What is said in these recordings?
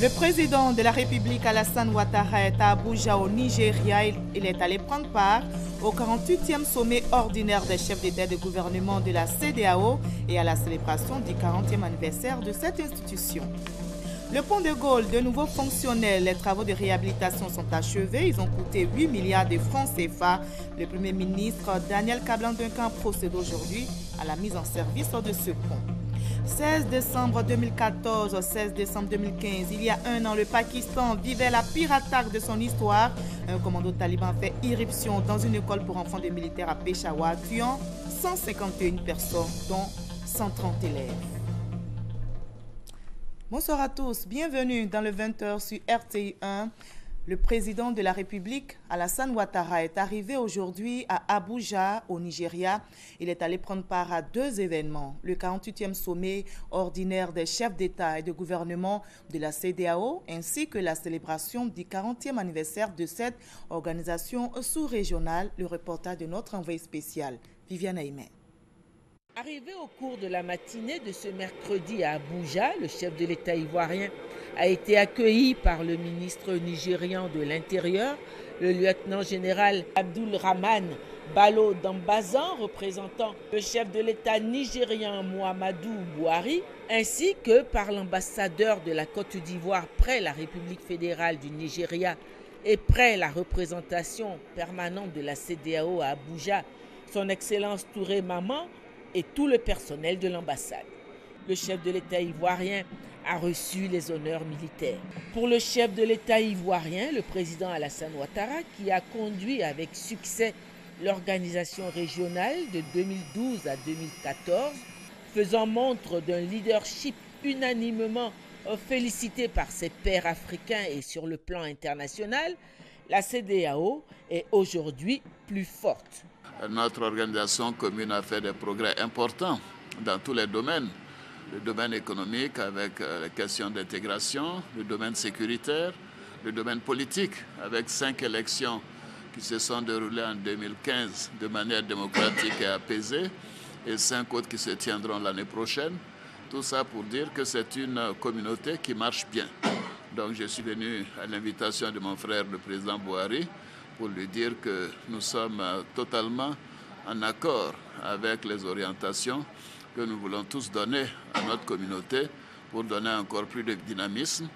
Le président de la République Alassane Ouattara est à Abuja au Nigeria. Il est allé prendre part au 48e sommet ordinaire des chefs d'État et de gouvernement de la CEDEAO et à la célébration du 40e anniversaire de cette institution. Le pont de Gaulle, de nouveau fonctionnel, les travaux de réhabilitation sont achevés. Ils ont coûté 8 milliards de francs CFA. Le Premier ministre Daniel Kablan-Duncan procède aujourd'hui à la mise en service de ce pont. 16 décembre 2014, 16 décembre 2015, il y a un an, le Pakistan vivait la pire attaque de son histoire. Un commando taliban fait irruption dans une école pour enfants de militaires à Peshawar, tuant 151 personnes, dont 130 élèves. Bonsoir à tous, bienvenue dans le 20h sur RTI 1. Le président de la République, Alassane Ouattara, est arrivé aujourd'hui à Abuja, au Nigeria. Il est allé prendre part à deux événements. Le 48e sommet ordinaire des chefs d'État et de gouvernement de la CEDEAO, ainsi que la célébration du 40e anniversaire de cette organisation sous-régionale. Le reportage de notre envoyé spécial, Viviane Aimé. Arrivé au cours de la matinée de ce mercredi à Abuja, le chef de l'État ivoirien a été accueilli par le ministre nigérian de l'Intérieur, le lieutenant-général Abdulrahman Bello Dambazan, représentant le chef de l'État nigérian Muhammadu Buhari, ainsi que par l'ambassadeur de la Côte d'Ivoire près la République fédérale du Nigeria et près la représentation permanente de la CEDEAO à Abuja, son Excellence Touré Maman, et tout le personnel de l'ambassade. Le chef de l'État ivoirien a reçu les honneurs militaires. Pour le chef de l'État ivoirien, le président Alassane Ouattara, qui a conduit avec succès l'organisation régionale de 2012 à 2014, faisant montre d'un leadership unanimement félicité par ses pairs africains et sur le plan international, la CEDEAO est aujourd'hui plus forte. Notre organisation commune a fait des progrès importants dans tous les domaines. Le domaine économique avec les questions d'intégration, le domaine sécuritaire, le domaine politique avec 5 élections qui se sont déroulées en 2015 de manière démocratique et apaisée et 5 autres qui se tiendront l'année prochaine. Tout ça pour dire que c'est une communauté qui marche bien. Donc je suis venu à l'invitation de mon frère, le président Buhari, pour lui dire que nous sommes totalement en accord avec les orientations que nous voulons tous donner à notre communauté pour donner encore plus de dynamisme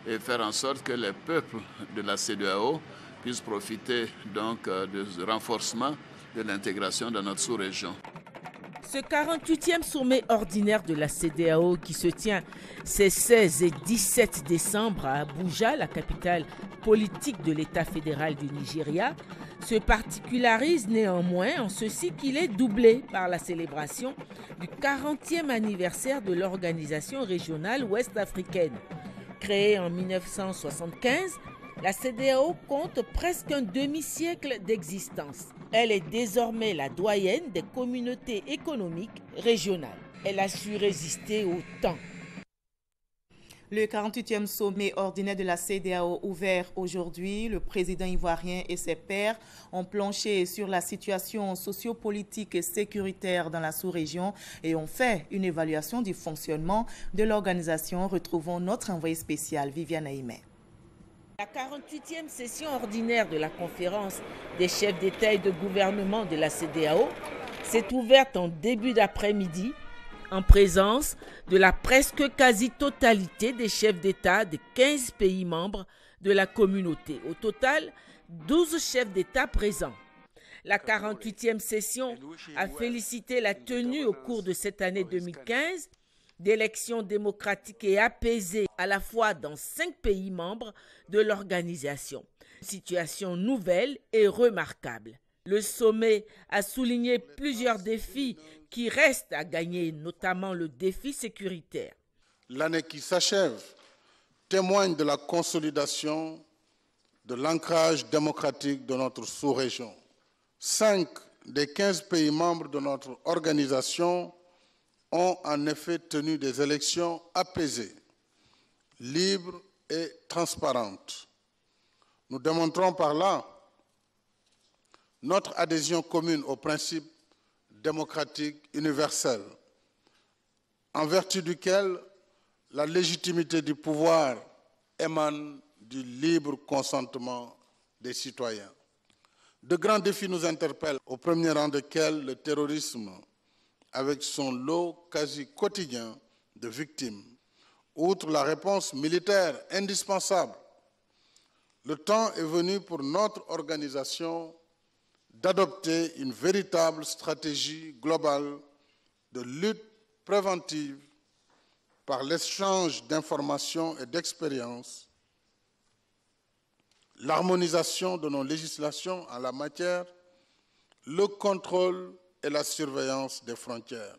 et faire en sorte que les peuples de la CEDEAO puissent profiter donc du renforcement de l'intégration dans notre sous-région. Ce 48e sommet ordinaire de la CEDEAO qui se tient ces 16 et 17 décembre à Abuja, la capitale politique de l'État fédéral du Nigeria, se particularise néanmoins en ceci qu'il est doublé par la célébration du 40e anniversaire de l'organisation régionale ouest-africaine. Créée en 1975, la CEDEAO compte presque un demi-siècle d'existence. Elle est désormais la doyenne des communautés économiques régionales. Elle a su résister au temps. Le 48e sommet ordinaire de la CEDEAO ouvert aujourd'hui, le président ivoirien et ses pairs ont planché sur la situation sociopolitique et sécuritaire dans la sous-région et ont fait une évaluation du fonctionnement de l'organisation. Retrouvons notre envoyé spécial, Viviane Aimé. La 48e session ordinaire de la conférence des chefs d'État et de gouvernement de la CEDEAO s'est ouverte en début d'après-midi en présence de la presque quasi-totalité des chefs d'État des 15 pays membres de la communauté. Au total, 12 chefs d'État présents. La 48e session a félicité la tenue au cours de cette année 2015 d'élections démocratiques et apaisées à la fois dans 5 pays membres de l'organisation. Une situation nouvelle et remarquable. Le sommet a souligné plusieurs défis qui restent à gagner, notamment le défi sécuritaire. L'année qui s'achève témoigne de la consolidation de l'ancrage démocratique de notre sous-région. 5 des 15 pays membres de notre organisation ont en effet tenu des élections apaisées, libres et transparentes. Nous démontrons par là notre adhésion commune aux principes démocratiques universels, en vertu duquel la légitimité du pouvoir émane du libre consentement des citoyens. De grands défis nous interpellent, au premier rang desquels le terrorisme, avec son lot quasi quotidien de victimes. Outre la réponse militaire indispensable, le temps est venu pour notre organisation d'adopter une véritable stratégie globale de lutte préventive par l'échange d'informations et d'expériences, l'harmonisation de nos législations en la matière, le contrôle et la surveillance des frontières.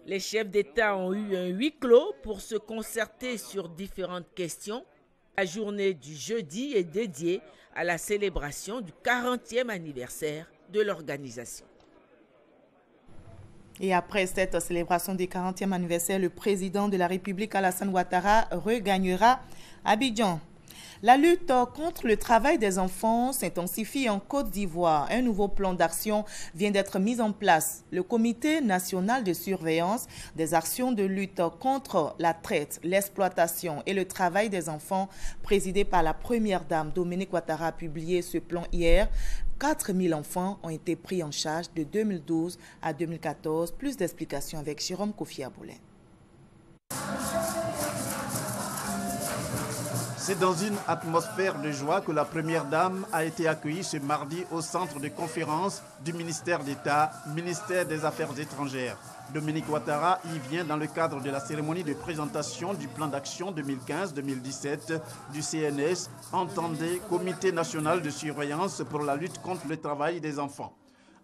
Les chefs d'État ont eu un huis clos pour se concerter sur différentes questions. La journée du jeudi est dédiée à la célébration du 40e anniversaire de l'organisation. Et après cette célébration du 40e anniversaire, le président de la République, Alassane Ouattara, regagnera Abidjan. La lutte contre le travail des enfants s'intensifie en Côte d'Ivoire. Un nouveau plan d'action vient d'être mis en place. Le Comité national de surveillance des actions de lutte contre la traite, l'exploitation et le travail des enfants, présidé par la première dame Dominique Ouattara, a publié ce plan hier. 4000 enfants ont été pris en charge de 2012 à 2014. Plus d'explications avec Jérôme Kofi Aboulin. C'est dans une atmosphère de joie que la première dame a été accueillie ce mardi au centre de conférence du ministère d'État, ministère des Affaires étrangères. Dominique Ouattara y vient dans le cadre de la cérémonie de présentation du plan d'action 2015-2017 du CNS, entendé Comité national de surveillance pour la lutte contre le travail des enfants.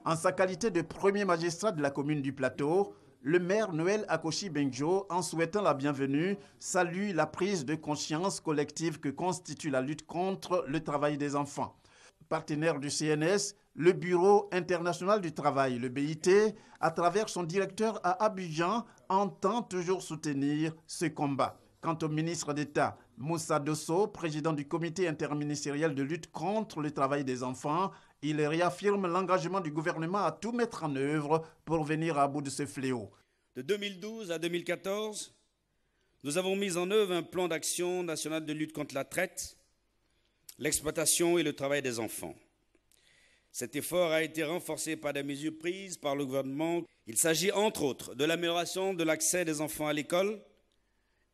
En sa qualité de premier magistrat de la commune du Plateau, le maire Noël Akoshi Benjo, en souhaitant la bienvenue, salue la prise de conscience collective que constitue la lutte contre le travail des enfants. Partenaire du CNS, le Bureau international du travail, le BIT, à travers son directeur à Abidjan, entend toujours soutenir ce combat. Quant au ministre d'État, Moussa Dosso, président du comité interministériel de lutte contre le travail des enfants, il réaffirme l'engagement du gouvernement à tout mettre en œuvre pour venir à bout de ce fléau. De 2012 à 2014, nous avons mis en œuvre un plan d'action national de lutte contre la traite, l'exploitation et le travail des enfants. Cet effort a été renforcé par des mesures prises par le gouvernement. Il s'agit entre autres de l'amélioration de l'accès des enfants à l'école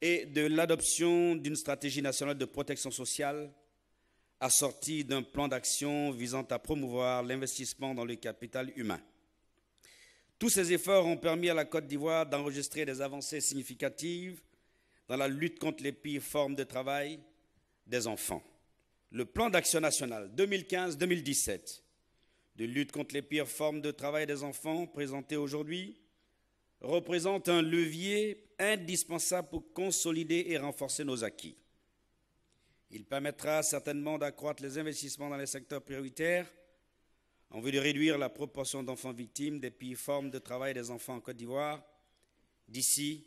et de l'adoption d'une stratégie nationale de protection sociale assortie d'un plan d'action visant à promouvoir l'investissement dans le capital humain. Tous ces efforts ont permis à la Côte d'Ivoire d'enregistrer des avancées significatives dans la lutte contre les pires formes de travail des enfants. Le plan d'action national 2015-2017 de lutte contre les pires formes de travail des enfants présenté aujourd'hui représente un levier indispensable pour consolider et renforcer nos acquis. Il permettra certainement d'accroître les investissements dans les secteurs prioritaires en vue de réduire la proportion d'enfants victimes des pires formes de travail des enfants en Côte d'Ivoire d'ici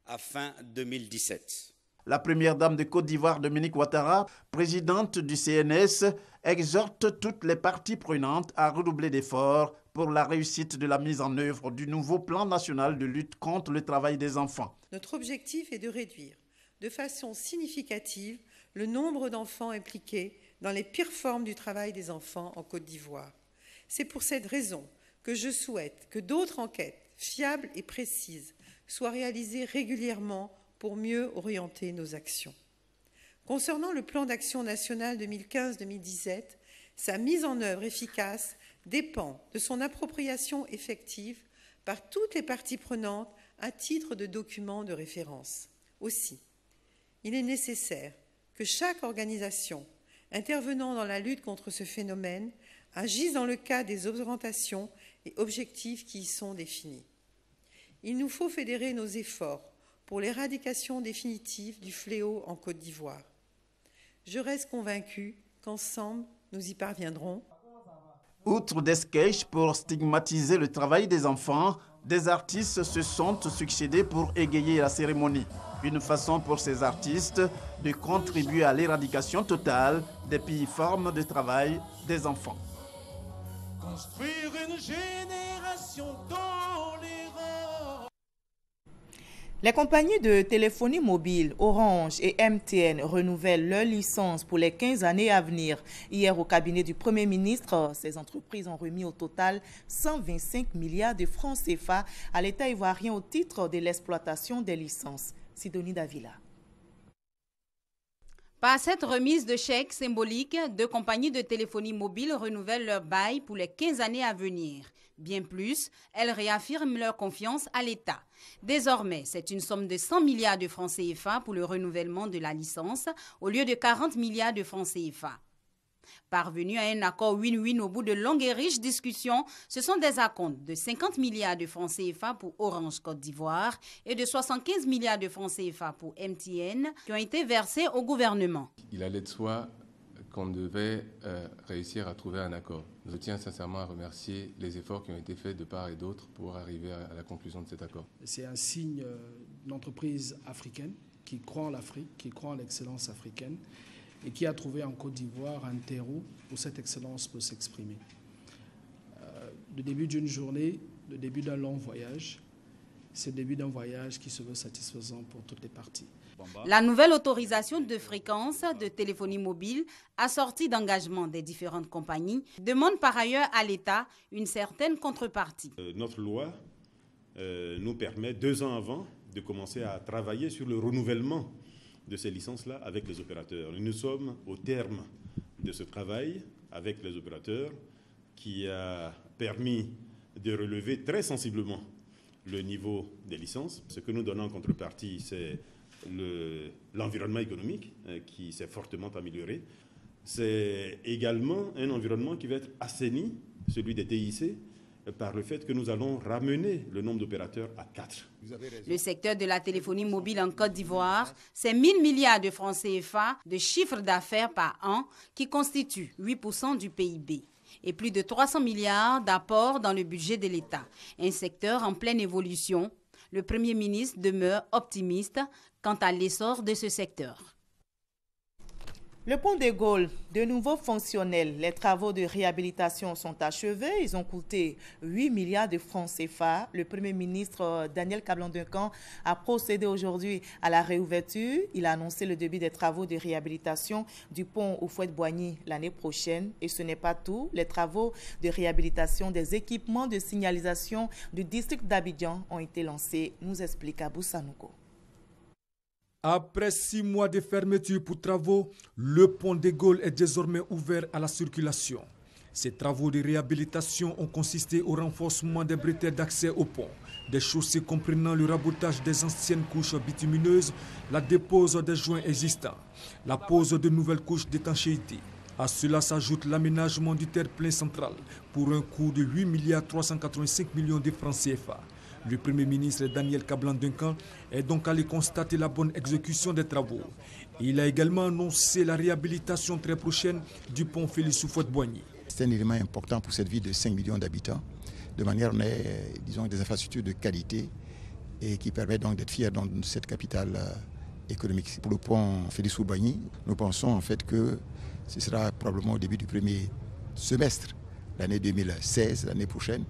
à fin 2017. La première dame de Côte d'Ivoire, Dominique Ouattara, présidente du CNS, exhorte toutes les parties prenantes à redoubler d'efforts pour la réussite de la mise en œuvre du nouveau plan national de lutte contre le travail des enfants. Notre objectif est de réduire de façon significative le nombre d'enfants impliqués dans les pires formes du travail des enfants en Côte d'Ivoire. C'est pour cette raison que je souhaite que d'autres enquêtes fiables et précises soient réalisées régulièrement pour mieux orienter nos actions. Concernant le plan d'action national 2015-2017, sa mise en œuvre efficace dépend de son appropriation effective par toutes les parties prenantes à titre de document de référence. Aussi, il est nécessaire que chaque organisation intervenant dans la lutte contre ce phénomène agisse dans le cadre des orientations et objectifs qui y sont définis. Il nous faut fédérer nos efforts pour l'éradication définitive du fléau en Côte d'Ivoire. Je reste convaincu qu'ensemble, nous y parviendrons. Outre des sketchs pour stigmatiser le travail des enfants, des artistes se sont succédés pour égayer la cérémonie. Une façon pour ces artistes de contribuer à l'éradication totale des pires formes de travail des enfants. Construire une génération tolérante. Les compagnies de téléphonie mobile, Orange et MTN renouvellent leur licence pour les 15 années à venir. Hier, au cabinet du Premier ministre, ces entreprises ont remis au total 125 milliards de francs CFA à l'État ivoirien au titre de l'exploitation des licences. Sidonie Davila. Par cette remise de chèques symboliques, deux compagnies de téléphonie mobile renouvellent leur bail pour les 15 années à venir. Bien plus, elles réaffirment leur confiance à l'État. Désormais, c'est une somme de 100 milliards de francs CFA pour le renouvellement de la licence au lieu de 40 milliards de francs CFA. Parvenus à un accord win-win au bout de longues et riches discussions, ce sont des acomptes de 50 milliards de francs CFA pour Orange Côte d'Ivoire et de 75 milliards de francs CFA pour MTN qui ont été versés au gouvernement. Il allait de soi qu'on devait réussir à trouver un accord. Je tiens sincèrement à remercier les efforts qui ont été faits de part et d'autre pour arriver à la conclusion de cet accord. C'est un signe d'une entreprise africaine qui croit en l'Afrique, qui croit en l'excellence africaine et qui a trouvé en Côte d'Ivoire un terreau où cette excellence peut s'exprimer. Le début d'une journée, le début d'un long voyage, c'est le début d'un voyage qui se veut satisfaisant pour toutes les parties. La nouvelle autorisation de fréquence de téléphonie mobile, assortie d'engagement des différentes compagnies, demande par ailleurs à l'État une certaine contrepartie. Notre loi nous permet 2 ans avant de commencer à travailler sur le renouvellement de ces licences-là avec les opérateurs. Nous sommes au terme de ce travail avec les opérateurs qui a permis de relever très sensiblement le niveau des licences. Ce que nous donnons en contrepartie, c'est l'environnement économique qui s'est fortement amélioré. C'est également un environnement qui va être assaini, celui des TIC, par le fait que nous allons ramener le nombre d'opérateurs à 4. Le secteur de la téléphonie mobile en Côte d'Ivoire, c'est 1000 milliards de francs CFA de chiffre d'affaires par an qui constituent 8% du PIB et plus de 300 milliards d'apports dans le budget de l'État. Un secteur en pleine évolution. Le Premier ministre demeure optimiste quant à l'essor de ce secteur. Le pont de Gaulle, de nouveau fonctionnel. Les travaux de réhabilitation sont achevés. Ils ont coûté 8 milliards de francs CFA. Le Premier ministre Daniel Kablan-Duncan a procédé aujourd'hui à la réouverture. Il a annoncé le début des travaux de réhabilitation du pont Houphouët-Boigny l'année prochaine. Et ce n'est pas tout. Les travaux de réhabilitation des équipements de signalisation du district d'Abidjan ont été lancés, nous explique Abou Sanogo. Après 6 mois de fermeture pour travaux, le pont de Gaulle est désormais ouvert à la circulation. Ces travaux de réhabilitation ont consisté au renforcement des bretelles d'accès au pont, des chaussées comprenant le rabotage des anciennes couches bitumineuses, la dépose des joints existants, la pose de nouvelles couches d'étanchéité. À cela s'ajoute l'aménagement du terre-plein central pour un coût de 8 385 millions de francs CFA. Le Premier ministre Daniel Kablan-Duncan est donc allé constater la bonne exécution des travaux. Il a également annoncé la réhabilitation très prochaine du pont Félix Houphouët-Boigny. C'est un élément important pour cette ville de 5 millions d'habitants. De manière, on a, disons, des infrastructures de qualité et qui permettent donc d'être fiers dans cette capitale économique. Pour le pont Félix Houphouët-Boigny, nous pensons en fait que ce sera probablement au début du premier semestre, l'année 2016, l'année prochaine.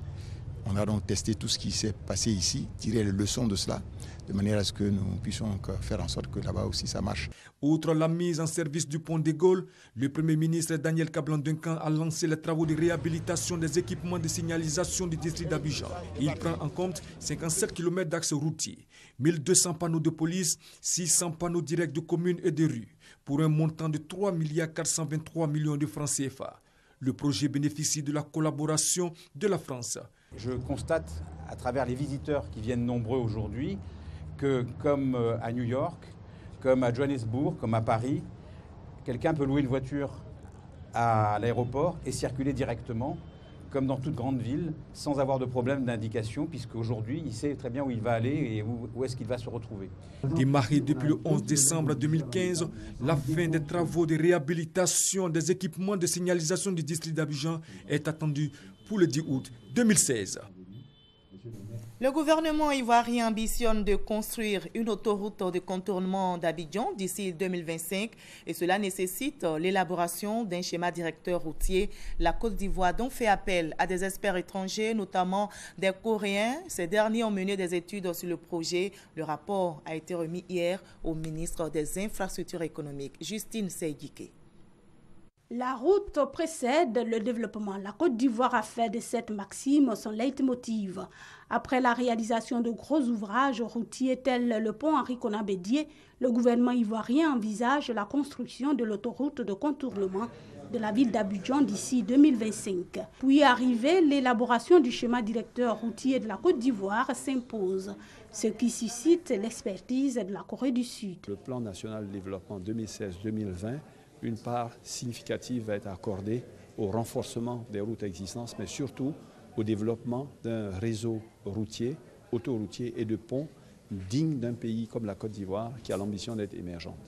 On a donc testé tout ce qui s'est passé ici, tiré les leçons de cela, de manière à ce que nous puissions faire en sorte que là-bas aussi ça marche. Outre la mise en service du pont de Gaulle, le Premier ministre Daniel Kablan-Duncan a lancé les travaux de réhabilitation des équipements de signalisation du district d'Abidjan. Il prend en compte 57 km d'axes routiers, 1200 panneaux de police, 600 panneaux directs de communes et de rues, pour un montant de 3 423 millions de francs CFA. Le projet bénéficie de la collaboration de la France. Je constate à travers les visiteurs qui viennent nombreux aujourd'hui que comme à New York, comme à Johannesburg, comme à Paris, quelqu'un peut louer une voiture à l'aéroport et circuler directement, comme dans toute grande ville, sans avoir de problème d'indication, puisqu'aujourd'hui, il sait très bien où il va aller et où est-ce qu'il va se retrouver. Démarré depuis le 11 décembre 2015, la fin des travaux de réhabilitation des équipements de signalisation du district d'Abidjan est attendue pour le 10 août 2016. Le gouvernement ivoirien ambitionne de construire une autoroute de contournement d'Abidjan d'ici 2025 et cela nécessite l'élaboration d'un schéma directeur routier. La Côte d'Ivoire donc fait appel à des experts étrangers, notamment des Coréens. Ces derniers ont mené des études sur le projet. Le rapport a été remis hier au ministre des Infrastructures économiques, Justine Seydike. La route précède le développement. La Côte d'Ivoire a fait de cette maxime son leitmotiv. Après la réalisation de gros ouvrages routiers tels le pont Henri Konan Bédié, le gouvernement ivoirien envisage la construction de l'autoroute de contournement de la ville d'Abidjan d'ici 2025. Puis arriver, l'élaboration du schéma directeur routier de la Côte d'Ivoire s'impose, ce qui suscite l'expertise de la Corée du Sud. Le plan national de développement 2016-2020, une part significative va être accordée au renforcement des routes existantes, mais surtout au développement d'un réseau routier, autoroutier et de ponts digne d'un pays comme la Côte d'Ivoire qui a l'ambition d'être émergente.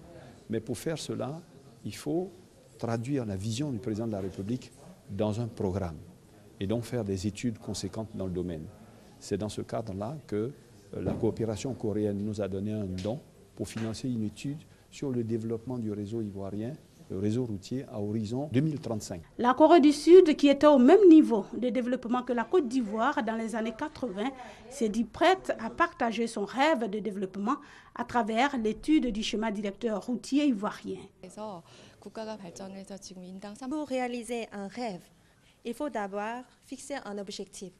Mais pour faire cela, il faut traduire la vision du président de la République dans un programme et donc faire des études conséquentes dans le domaine. C'est dans ce cadre-là que la coopération coréenne nous a donné un don pour financer une étude sur le développement du réseau ivoirien, le réseau routier à horizon 2035. La Corée du Sud, qui était au même niveau de développement que la Côte d'Ivoire dans les années 80, s'est dit prête à partager son rêve de développement à travers l'étude du schéma directeur routier ivoirien. Pour réaliser un rêve, il faut d'abord fixer un objectif.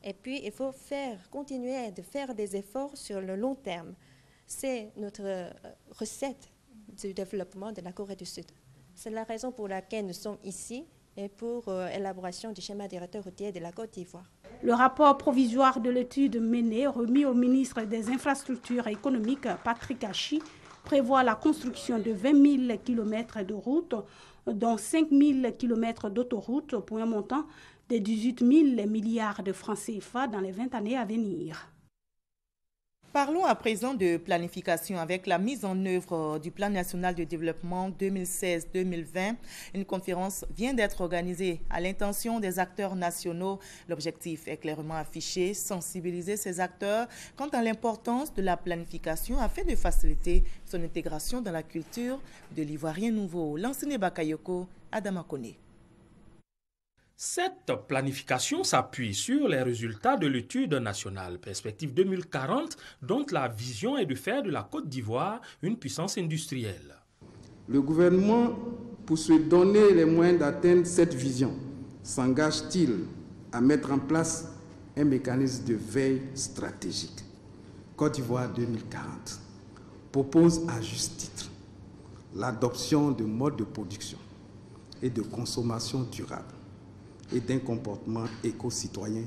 Et puis, il faut continuer de faire des efforts sur le long terme. C'est notre recette du développement de la Corée du Sud. C'est la raison pour laquelle nous sommes ici et pour l'élaboration du schéma directeur routier de la Côte d'Ivoire. Le rapport provisoire de l'étude menée, remis au ministre des Infrastructures économiques, Patrick Hachi, prévoit la construction de 20 000 km de routes, dont 5 000 km d'autoroutes pour un montant de 18 000 milliards de francs CFA dans les 20 années à venir. Parlons à présent de planification avec la mise en œuvre du Plan national de développement 2016-2020. Une conférence vient d'être organisée à l'intention des acteurs nationaux. L'objectif est clairement affiché, sensibiliser ces acteurs quant à l'importance de la planification afin de faciliter son intégration dans la culture de l'Ivoirien nouveau. L'enseignant Bakayoko, Adama Kone. Cette planification s'appuie sur les résultats de l'étude nationale Perspective 2040, dont la vision est de faire de la Côte d'Ivoire une puissance industrielle. Le gouvernement, pour se donner les moyens d'atteindre cette vision, s'engage-t-il à mettre en place un mécanisme de veille stratégique? Côte d'Ivoire 2040 propose à juste titre l'adoption de modes de production et de consommation durable et d'un comportement éco-citoyen.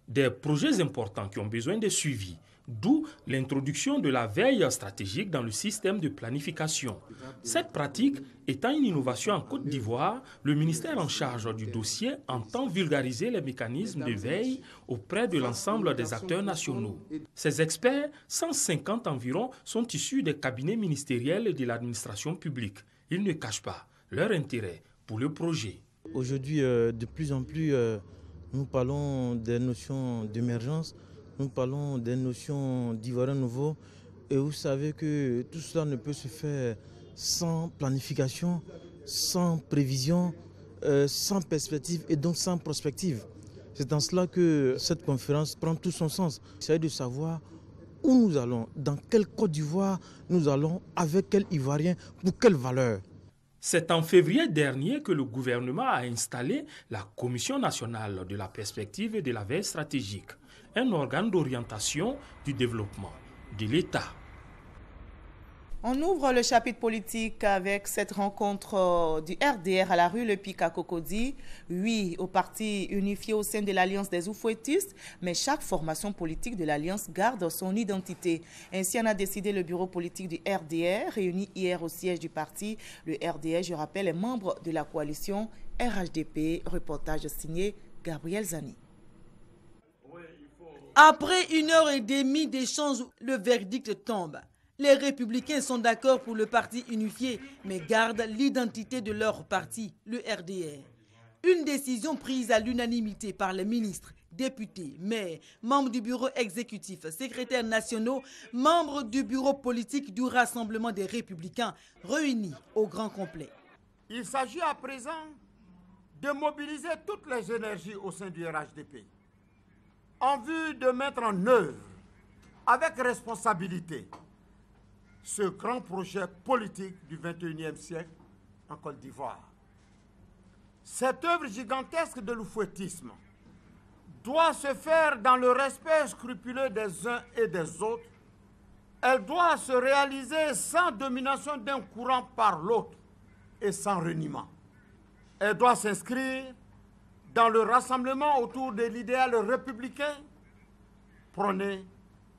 Des projets importants qui ont besoin de suivi, d'où l'introduction de la veille stratégique dans le système de planification. Cette pratique étant une innovation en Côte d'Ivoire, le ministère en charge du dossier entend vulgariser les mécanismes de veille auprès de l'ensemble des acteurs nationaux. Ces experts, 150 environ, sont issus des cabinets ministériels et de l'administration publique. Ils ne cachent pas leur intérêt pour le projet. Aujourd'hui, de plus en plus, nous parlons des notions d'émergence, nous parlons des notions d'Ivoirien nouveau. Et vous savez que tout cela ne peut se faire sans planification, sans prévision, sans perspective et donc sans prospective. C'est en cela que cette conférence prend tout son sens. Il s'agit de savoir où nous allons, dans quelle Côte d'Ivoire nous allons, avec quel Ivoirien, pour quelle valeur. C'est en février dernier que le gouvernement a installé la Commission nationale de la perspective et de la veille stratégique, un organe d'orientation du développement de l'État. On ouvre le chapitre politique avec cette rencontre du RDR à la rue Le Pic à Cocody. Oui, au parti unifié au sein de l'Alliance des Oufouettistes, mais chaque formation politique de l'Alliance garde son identité. Ainsi en a décidé le bureau politique du RDR, réuni hier au siège du parti. Le RDR, je rappelle, est membre de la coalition RHDP. Reportage signé Gabriel Zani. Après 1h30 d'échange, le verdict tombe. Les Républicains sont d'accord pour le parti unifié, mais gardent l'identité de leur parti, le RDR. Une décision prise à l'unanimité par les ministres députés, maires, membres du bureau exécutif, secrétaires nationaux, membres du bureau politique du Rassemblement des Républicains, réunis au grand complet. Il s'agit à présent de mobiliser toutes les énergies au sein du RHDP en vue de mettre en œuvre avec responsabilité ce grand projet politique du XXIe siècle en Côte d'Ivoire. Cette œuvre gigantesque de l'oufouettisme doit se faire dans le respect scrupuleux des uns et des autres. Elle doit se réaliser sans domination d'un courant par l'autre et sans reniement. Elle doit s'inscrire dans le rassemblement autour de l'idéal républicain prôné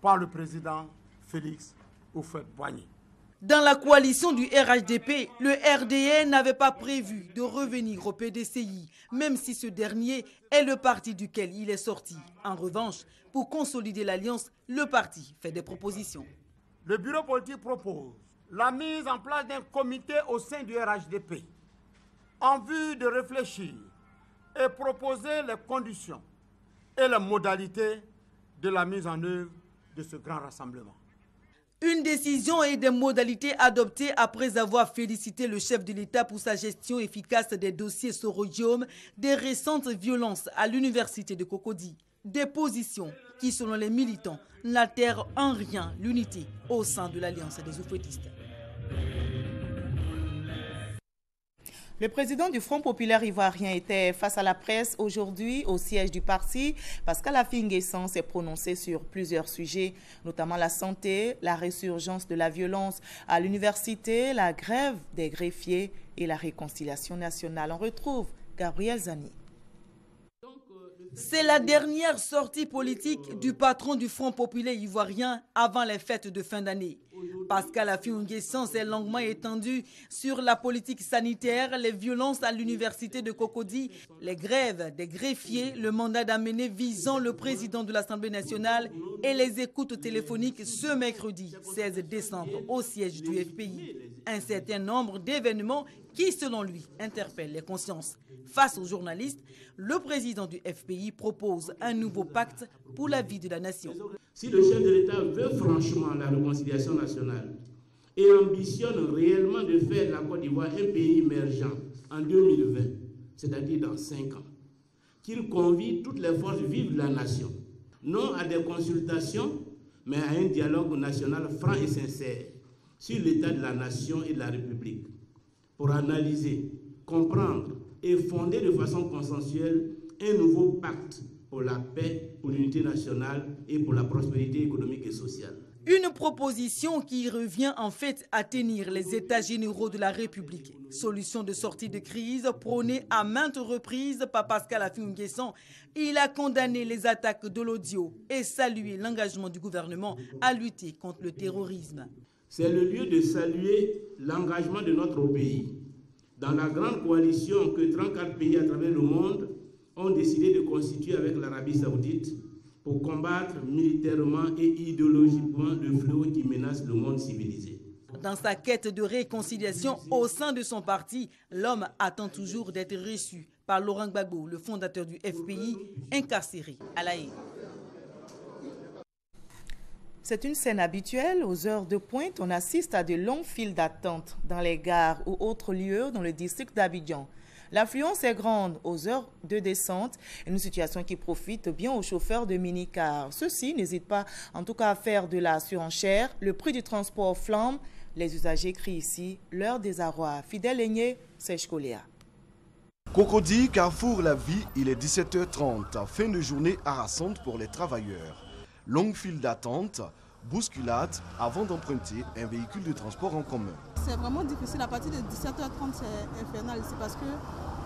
par le président Félix Houphouët-Boigny. Dans la coalition du RHDP, le RDN n'avait pas prévu de revenir au PDCI, même si ce dernier est le parti duquel il est sorti. En revanche, pour consolider l'alliance, le parti fait des propositions. Le bureau politique propose la mise en place d'un comité au sein du RHDP en vue de réfléchir et proposer les conditions et les modalités de la mise en œuvre de ce grand rassemblement. Une décision et des modalités adoptées après avoir félicité le chef de l'État pour sa gestion efficace des dossiers sorodium des récentes violences à l'université de Cocody. Des positions qui, selon les militants, n'altèrent en rien l'unité au sein de l'Alliance des oufouettistes. Le président du Front populaire ivoirien était face à la presse aujourd'hui au siège du parti. Pascal Affi N'Guessan s'est prononcé sur plusieurs sujets, notamment la santé, la résurgence de la violence à l'université, la grève des greffiers et la réconciliation nationale. On retrouve Gabriel Zani. C'est la dernière sortie politique du patron du Front populaire ivoirien avant les fêtes de fin d'année. Pascal Affi N'Guessan s'est longuement étendu sur la politique sanitaire, les violences à l'université de Cocody, les grèves des greffiers, le mandat d'amener visant le président de l'Assemblée nationale et les écoutes téléphoniques ce mercredi 16 décembre au siège du FPI. Un certain nombre d'événements qui, selon lui, interpellent les consciences. Face aux journalistes, le président du FPI propose un nouveau pacte pour la vie de la nation. Si le chef de l'État veut franchement la réconciliation nationale et ambitionne réellement de faire la Côte d'Ivoire un pays émergent en 2020, c'est-à-dire dans 5 ans, qu'il convie toutes les forces vives de la nation, non à des consultations, mais à un dialogue national franc et sincère sur l'état de la nation et de la République, pour analyser, comprendre et fonder de façon consensuelle un nouveau pacte pour la paix, pour l'unité nationale et pour la prospérité économique et sociale. Une proposition qui revient en fait à tenir les États généraux de la République. Solution de sortie de crise prônée à maintes reprises par Pascal Affi N'Guessan. Il a condamné les attaques de l'audio et salué l'engagement du gouvernement à lutter contre le terrorisme. C'est le lieu de saluer l'engagement de notre pays dans la grande coalition que 34 pays à travers le monde ont décidé de constituer avec l'Arabie saoudite pour combattre militairement et idéologiquement le fléau qui menace le monde civilisé. Dans sa quête de réconciliation au sein de son parti, l'homme attend toujours d'être reçu par Laurent Gbagbo, le fondateur du FPI, incarcéré à La Haye. C'est une scène habituelle. Aux heures de pointe, on assiste à de longues files d'attente dans les gares ou autres lieux dans le district d'Abidjan. L'affluence est grande aux heures de descente, une situation qui profite bien aux chauffeurs de mini-cars. Ceux-ci n'hésitent pas en tout cas à faire de la surenchère. Le prix du transport flambe. Les usagers crient ici leur désarroi. Fidèle Aigné, Sèche Coléa. Cocody, Carrefour La Vie, il est 17h30. Fin de journée harassante pour les travailleurs. Longue file d'attente, bousculade avant d'emprunter un véhicule de transport en commun. C'est vraiment difficile. À partir de 17h30, c'est infernal ici parce que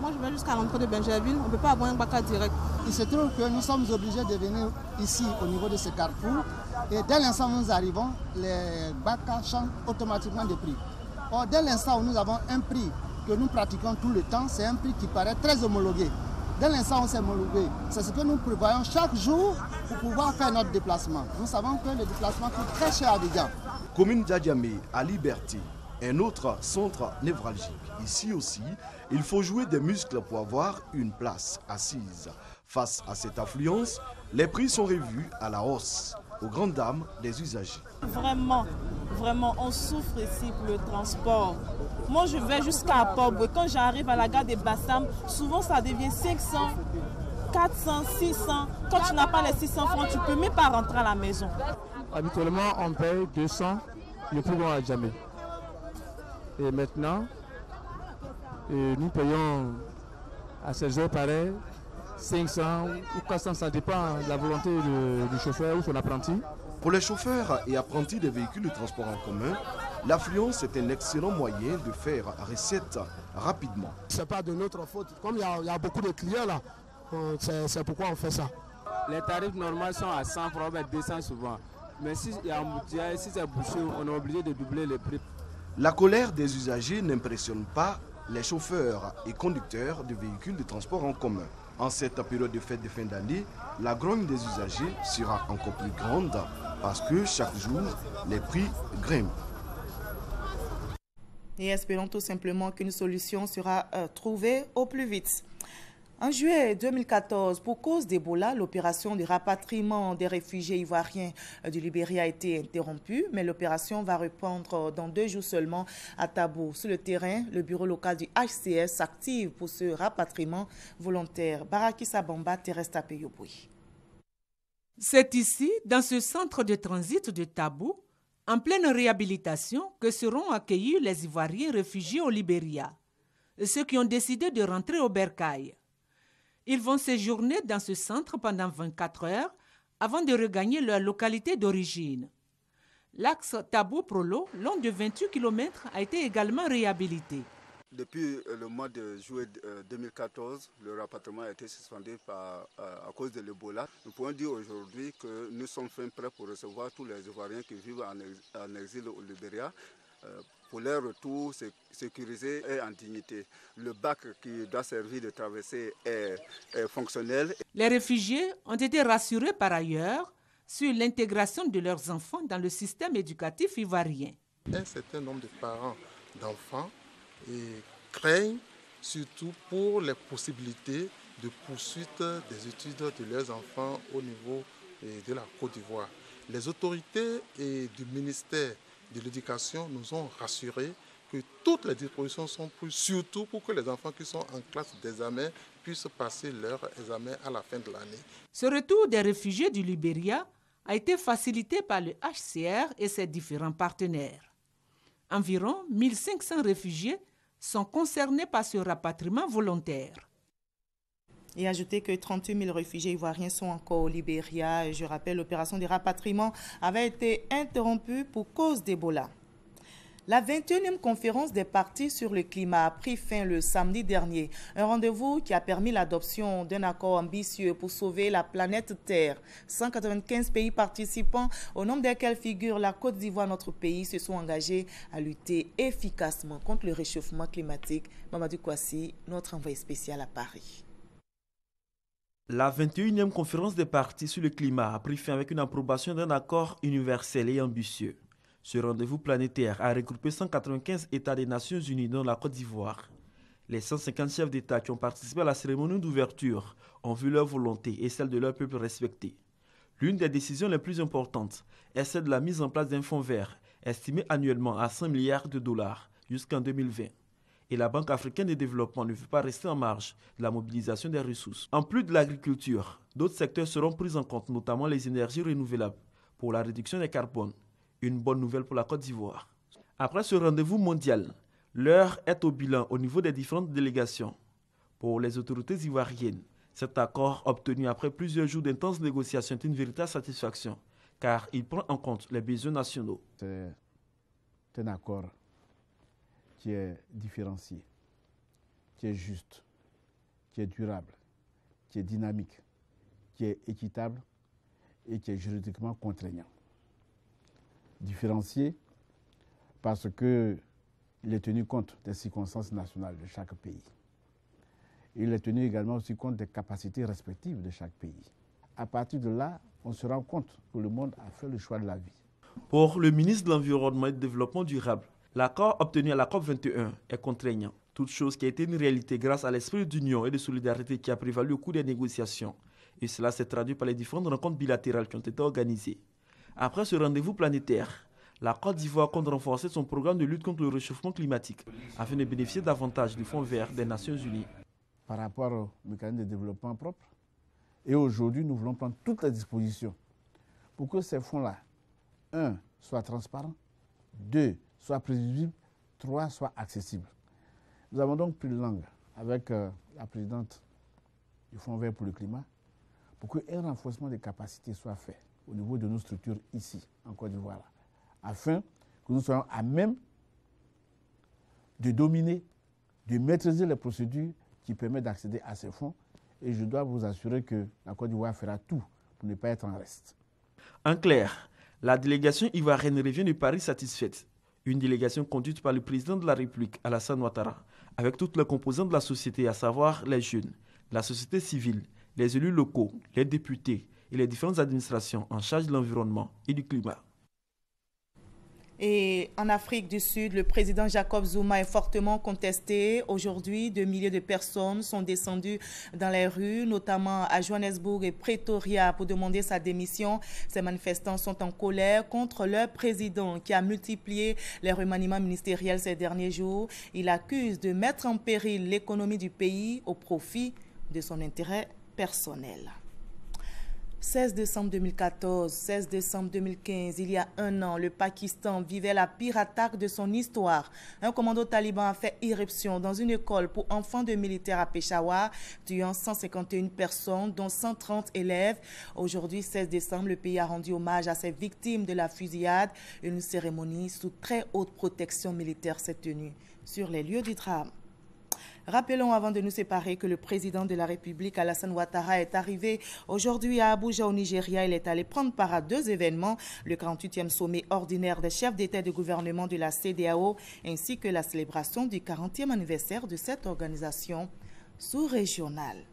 moi je vais jusqu'à l'entrée de Benjerville, on ne peut pas avoir un BACA direct. Il se trouve que nous sommes obligés de venir ici au niveau de ce carrefour et dès l'instant où nous arrivons, les BACA changent automatiquement de prix. Or, dès l'instant où nous avons un prix que nous pratiquons tout le temps, c'est un prix qui paraît très homologué. Dès l'instant où c'est homologué, c'est ce que nous prévoyons chaque jour pour pouvoir faire notre déplacement. Nous savons que le déplacement coûte très cher à Abidjan. Commune d'Adiamé, à Liberté, un autre centre névralgique. Ici aussi, il faut jouer des muscles pour avoir une place assise. Face à cette affluence, les prix sont revus à la hausse, aux grandes dames des usagers. Vraiment, on souffre ici pour le transport. Moi, je vais jusqu'à Port-Boué. Quand j'arrive à la gare de Bassam, souvent ça devient 500, 400, 600. Quand tu n'as pas les 600 francs, tu ne peux même pas rentrer à la maison. Habituellement, on paye 200, le plus bon à jamais. Et maintenant, nous payons à ces heures pareilles 500 ou 400, ça dépend de la volonté du chauffeur ou son apprenti. Pour les chauffeurs et apprentis des véhicules de transport en commun, l'affluence est un excellent moyen de faire recette rapidement. Ce n'est pas de notre faute. Comme il y a beaucoup de clients là, c'est pourquoi on fait ça. Les tarifs normaux sont à 100 francs, 200 souvent. Mais si il y a un embouteillage, si c'est bouché, on est obligé de doubler les prix. La colère des usagers n'impressionne pas les chauffeurs et conducteurs de véhicules de transport en commun. En cette période de fête de fin d'année, la grogne des usagers sera encore plus grande parce que chaque jour, les prix grimpent. Et espérons tout simplement qu'une solution sera trouvée au plus vite. En juillet 2014, pour cause d'Ebola, l'opération de rapatriement des réfugiés ivoiriens du Libéria a été interrompue, mais l'opération va reprendre dans 2 jours seulement à Tabo. Sur le terrain, le bureau local du HCR s'active pour ce rapatriement volontaire. Baraki Sabamba, Teresta Peyoboui. C'est ici, dans ce centre de transit de Tabo, en pleine réhabilitation, que seront accueillis les Ivoiriens réfugiés au Libéria, ceux qui ont décidé de rentrer au Bercail. Ils vont séjourner dans ce centre pendant 24 heures avant de regagner leur localité d'origine. L'axe Tabo-Prolo, long de 28 km, a été également réhabilité. Depuis le mois de juillet 2014, le rapatriement a été suspendu à cause de l'Ebola. Nous pouvons dire aujourd'hui que nous sommes fin prêts pour recevoir tous les Ivoiriens qui vivent en exil au Libéria, pour leur retour sécurisé et en dignité. Le bac qui doit servir de traversée est fonctionnel. Les réfugiés ont été rassurés par ailleurs sur l'intégration de leurs enfants dans le système éducatif ivoirien. Un certain nombre de parents d'enfants craignent surtout pour les possibilités de poursuite des études de leurs enfants au niveau de la Côte d'Ivoire. Les autorités du ministère de l'Éducation nous ont rassurés que toutes les dispositions sont prises, surtout pour que les enfants qui sont en classe d'examen puissent passer leur examen à la fin de l'année. Ce retour des réfugiés du Libéria a été facilité par le HCR et ses différents partenaires. Environ 1500 réfugiés sont concernés par ce rapatriement volontaire. Et ajouter que 38 000 réfugiés ivoiriens sont encore au Libéria. Je rappelle, l'opération de rapatriement avait été interrompue pour cause d'Ebola. La 21e conférence des partis sur le climat a pris fin le samedi dernier. Un rendez-vous qui a permis l'adoption d'un accord ambitieux pour sauver la planète Terre. 195 pays participants, au nombre desquels figure la Côte d'Ivoire, notre pays, se sont engagés à lutter efficacement contre le réchauffement climatique. Mamadou Kouassi, notre envoyé spécial à Paris. La 21e conférence des partis sur le climat a pris fin avec une approbation d'un accord universel et ambitieux. Ce rendez-vous planétaire a regroupé 195 États des Nations Unies dont la Côte d'Ivoire. Les 150 chefs d'État qui ont participé à la cérémonie d'ouverture ont vu leur volonté et celle de leur peuple respectée. L'une des décisions les plus importantes est celle de la mise en place d'un fonds vert estimé annuellement à 100 milliards de dollars jusqu'en 2020. Et la Banque africaine de développement ne veut pas rester en marge de la mobilisation des ressources. En plus de l'agriculture, d'autres secteurs seront pris en compte, notamment les énergies renouvelables, pour la réduction des carbones. Une bonne nouvelle pour la Côte d'Ivoire. Après ce rendez-vous mondial, l'heure est au bilan au niveau des différentes délégations. Pour les autorités ivoiriennes, cet accord obtenu après plusieurs jours d'intenses négociations est une véritable satisfaction, car il prend en compte les besoins nationaux. C'est un accord qui est différencié, qui est juste, qui est durable, qui est dynamique, qui est équitable et qui est juridiquement contraignant. Différencié parce qu'il est tenu compte des circonstances nationales de chaque pays. Il est tenu également aussi compte des capacités respectives de chaque pays. À partir de là, on se rend compte que le monde a fait le choix de la vie. Pour le ministre de l'Environnement et du Développement durable, l'accord obtenu à la COP21 est contraignant. Toute chose qui a été une réalité grâce à l'esprit d'union et de solidarité qui a prévalu au cours des négociations. Et cela s'est traduit par les différentes rencontres bilatérales qui ont été organisées. Après ce rendez-vous planétaire, la Côte d'Ivoire compte renforcer son programme de lutte contre le réchauffement climatique afin de bénéficier davantage du Fonds vert des Nations Unies. Par rapport au mécanisme de développement propre, et aujourd'hui nous voulons prendre toutes les dispositions pour que ces fonds-là, 1, soient transparents, 2, soient prévisibles, 3, soient accessibles. Nous avons donc pris langue avec la présidente du Fonds vert pour le climat pour qu'un renforcement des capacités soit fait au niveau de nos structures ici, en Côte d'Ivoire, afin que nous soyons à même de dominer, de maîtriser les procédures qui permettent d'accéder à ces fonds. Et je dois vous assurer que la Côte d'Ivoire fera tout pour ne pas être en reste. En clair, la délégation ivoirienne revient de Paris satisfaite. Une délégation conduite par le président de la République, Alassane Ouattara, avec toutes les composantes de la société, à savoir les jeunes, la société civile, les élus locaux, les députés et les différentes administrations en charge de l'environnement et du climat. Et en Afrique du Sud, le président Jacob Zuma est fortement contesté. Aujourd'hui, des milliers de personnes sont descendues dans les rues, notamment à Johannesburg et Pretoria, pour demander sa démission. Ces manifestants sont en colère contre leur président qui a multiplié les remaniements ministériels ces derniers jours. Il accuse de mettre en péril l'économie du pays au profit de son intérêt personnel. 16 décembre 2014, 16 décembre 2015, il y a un an, le Pakistan vivait la pire attaque de son histoire. Un commando taliban a fait irruption dans une école pour enfants de militaires à Peshawar, tuant 151 personnes, dont 130 élèves. Aujourd'hui, 16 décembre, le pays a rendu hommage à ses victimes de la fusillade. Une cérémonie sous très haute protection militaire s'est tenue sur les lieux du drame. Rappelons avant de nous séparer que le président de la République, Alassane Ouattara, est arrivé aujourd'hui à Abuja au Nigeria. Il est allé prendre part à 2 événements, le 48e sommet ordinaire des chefs d'État et de gouvernement de la CEDEAO ainsi que la célébration du 40e anniversaire de cette organisation sous-régionale.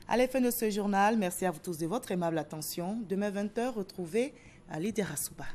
À la fin de ce journal, merci à vous tous de votre aimable attention. Demain 20h, retrouvez Ali Derasouba.